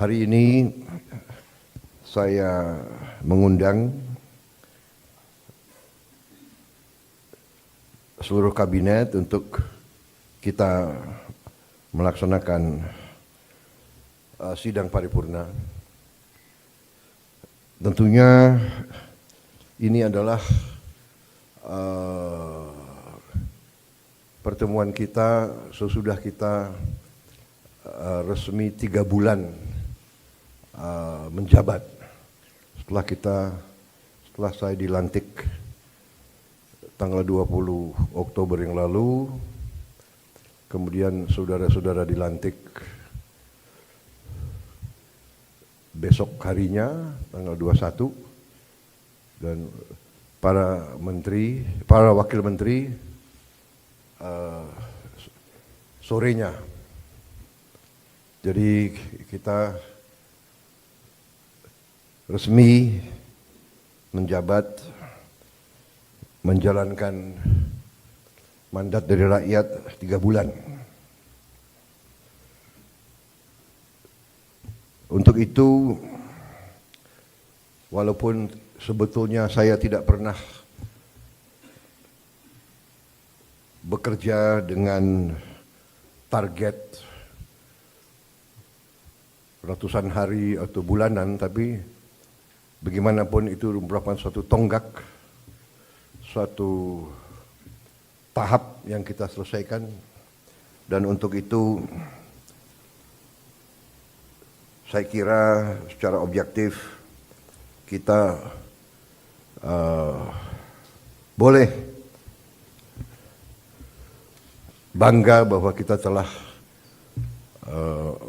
Hari ini saya mengundang seluruh kabinet untuk kita melaksanakan sidang paripurna. Tentunya ini adalah pertemuan kita sesudah kita resmi 3 bulan menjabat. Setelah saya dilantik tanggal 20 Oktober yang lalu, kemudian saudara-saudara dilantik besok harinya tanggal 21, dan para wakil menteri sorenya. Jadi kita resmi menjabat, menjalankan mandat dari rakyat 3 bulan. Untuk itu, walaupun sebetulnya saya tidak pernah bekerja dengan target ratusan hari atau bulanan, tapi bagaimanapun itu merupakan suatu tonggak, suatu tahap yang kita selesaikan. Dan untuk itu saya kira secara objektif kita boleh bangga bahwa kita telah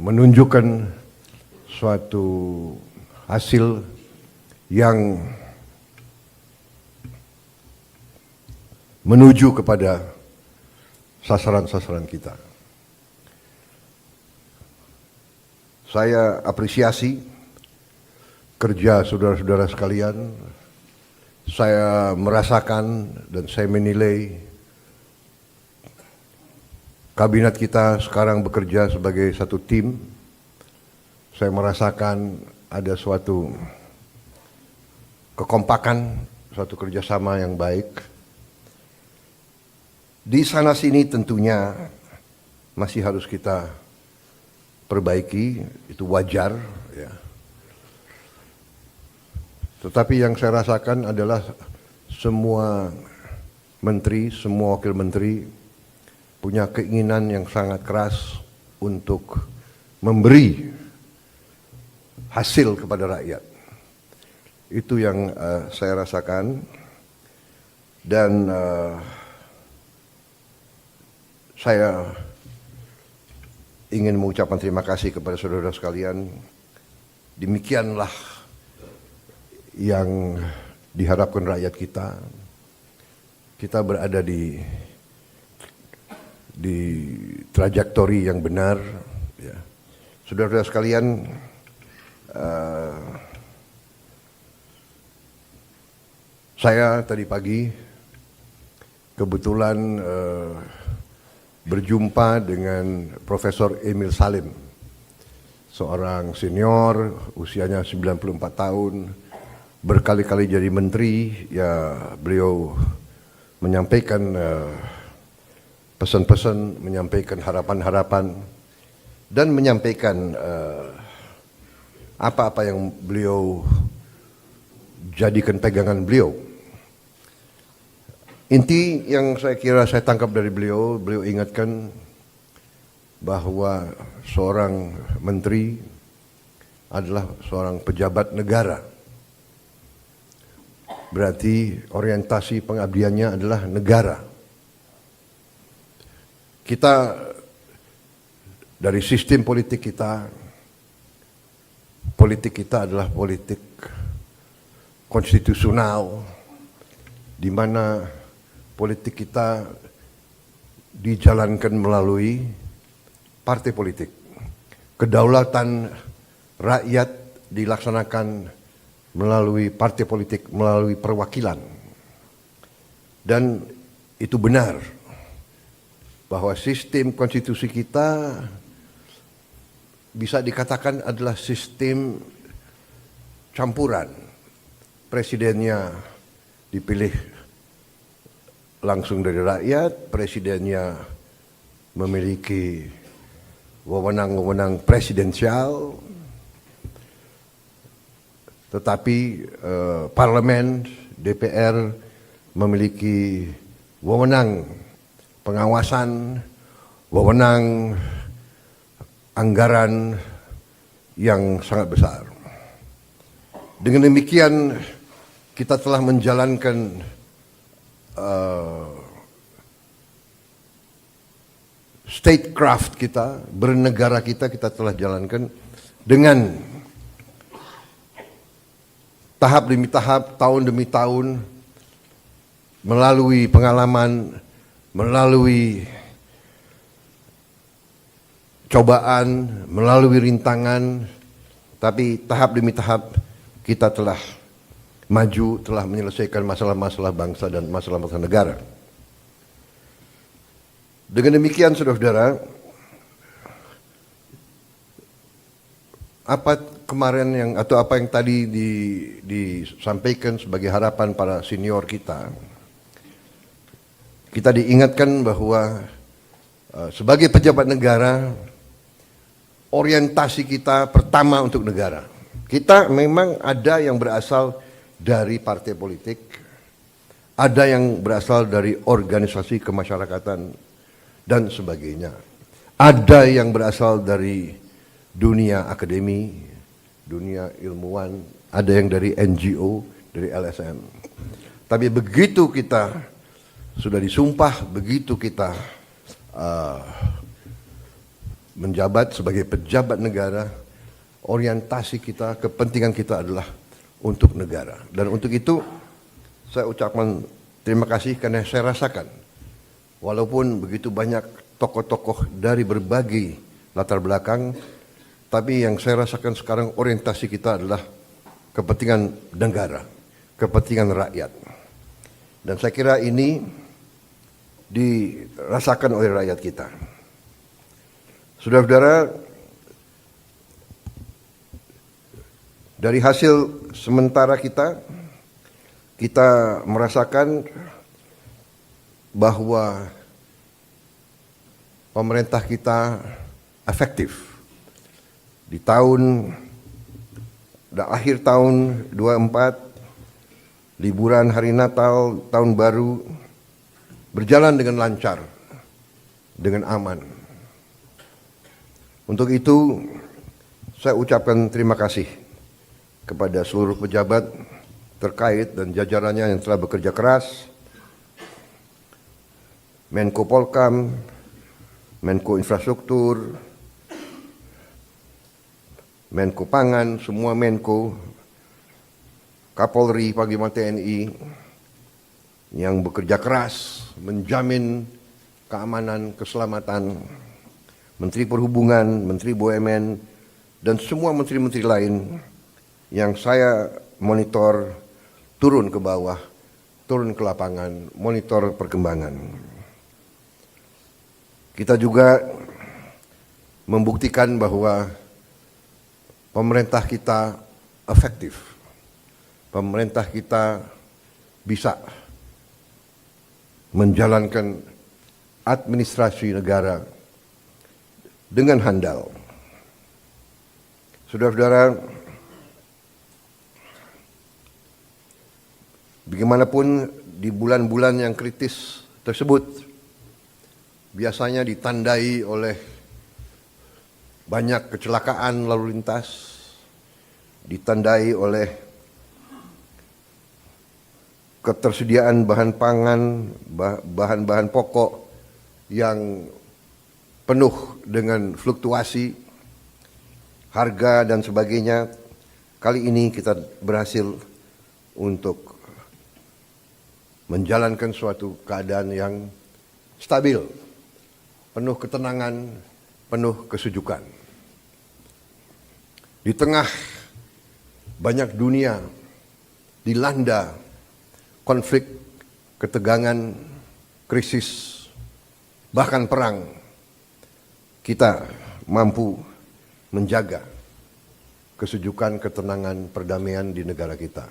menunjukkan suatu hasil yang menuju kepada sasaran-sasaran kita. Saya apresiasi kerja saudara-saudara sekalian. Saya merasakan dan saya menilai kabinet kita sekarang bekerja sebagai satu tim. Saya merasakan ada suatu kekompakan, suatu kerjasama yang baik. Di sana sini tentunya masih harus kita perbaiki, itu wajar, ya. Tetapi yang saya rasakan adalah semua menteri, semua wakil menteri punya keinginan yang sangat keras untuk memberi hasil kepada rakyat. Itu yang saya rasakan, dan saya ingin mengucapkan terima kasih kepada saudara sekalian. Demikianlah yang diharapkan rakyat kita. Kita berada di trajektori yang benar, ya. Saudara-saudara sekalian, saya tadi pagi kebetulan berjumpa dengan Profesor Emil Salim, seorang senior, usianya 94 tahun, berkali-kali jadi menteri. Ya, beliau menyampaikan pesan-pesan, menyampaikan harapan-harapan, dan menyampaikan apa-apa yang beliau jadikan pegangan beliau. Inti yang saya kira saya tangkap dari beliau ingatkan bahwa seorang menteri adalah seorang pejabat negara. Berarti orientasi pengabdiannya adalah negara. Kita dari sistem politik kita adalah politik konstitusional, di mana politik kita dijalankan melalui partai politik. Kedaulatan rakyat dilaksanakan melalui partai politik, melalui perwakilan. Dan itu benar bahwa sistem konstitusi kita bisa dikatakan adalah sistem campuran. Presidennya dipilih langsung dari rakyat, presidennya memiliki wewenang-wewenang presidensial, tetapi parlemen, DPR memiliki wewenang pengawasan, wewenang anggaran yang sangat besar. Dengan demikian kita telah menjalankan statecraft kita, bernegara kita telah jalankan dengan tahap demi tahap, tahun demi tahun, melalui pengalaman, melalui cobaan, melalui rintangan, tapi tahap demi tahap kita telah maju, telah menyelesaikan masalah-masalah bangsa dan masalah-masalah negara. Dengan demikian, saudara-saudara, apa kemarin apa yang tadi disampaikan sebagai harapan para senior kita diingatkan bahwa sebagai pejabat negara, orientasi kita pertama untuk negara. Kita memang ada yang berasal dari partai politik, ada yang berasal dari organisasi kemasyarakatan dan sebagainya. Ada yang berasal dari dunia akademi, dunia ilmuwan, ada yang dari NGO, dari LSM. Tapi begitu kita sudah disumpah, begitu kita menjabat sebagai pejabat negara, orientasi kita, kepentingan kita adalah untuk negara. Dan untuk itu saya ucapkan terima kasih karena saya rasakan walaupun begitu banyak tokoh-tokoh dari berbagai latar belakang, tapi yang saya rasakan sekarang orientasi kita adalah kepentingan negara, kepentingan rakyat. Dan saya kira ini dirasakan oleh rakyat kita. Saudara-saudara, dari hasil sementara kita merasakan bahwa pemerintah kita efektif. Di akhir tahun 24, liburan hari Natal, tahun baru, berjalan dengan lancar, dengan aman. Untuk itu, saya ucapkan terima kasih kepada seluruh pejabat terkait dan jajarannya yang telah bekerja keras, Menko Polkam, Menko Infrastruktur, Menko Pangan, semua Menko, Kapolri, Panglima TNI, yang bekerja keras menjamin keamanan, keselamatan, Menteri Perhubungan, Menteri BUMN, dan semua menteri-menteri lain yang saya monitor turun ke bawah, turun ke lapangan, monitor perkembangan. Kita juga membuktikan bahwa pemerintah kita efektif. Pemerintah kita bisa menjalankan administrasi negara dengan handal. Saudara-saudara, bagaimanapun di bulan-bulan yang kritis tersebut biasanya ditandai oleh banyak kecelakaan lalu lintas, ditandai oleh ketersediaan bahan pangan, bahan-bahan pokok yang penuh dengan fluktuasi, harga dan sebagainya. Kali ini kita berhasil untuk menjalankan suatu keadaan yang stabil, penuh ketenangan, penuh kesejukan. Di tengah banyak dunia dilanda konflik, ketegangan, krisis, bahkan perang, kita mampu menjaga kesejukan, ketenangan, perdamaian di negara kita.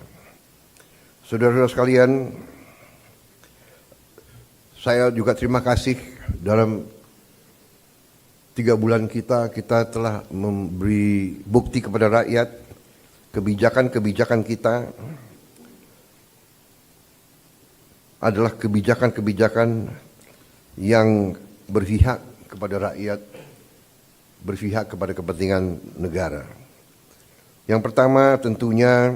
Saudara-saudara sekalian, saya juga terima kasih dalam 3 bulan kita telah memberi bukti kepada rakyat kebijakan-kebijakan kita adalah kebijakan-kebijakan yang berpihak kepada rakyat, berpihak kepada kepentingan negara. Yang pertama tentunya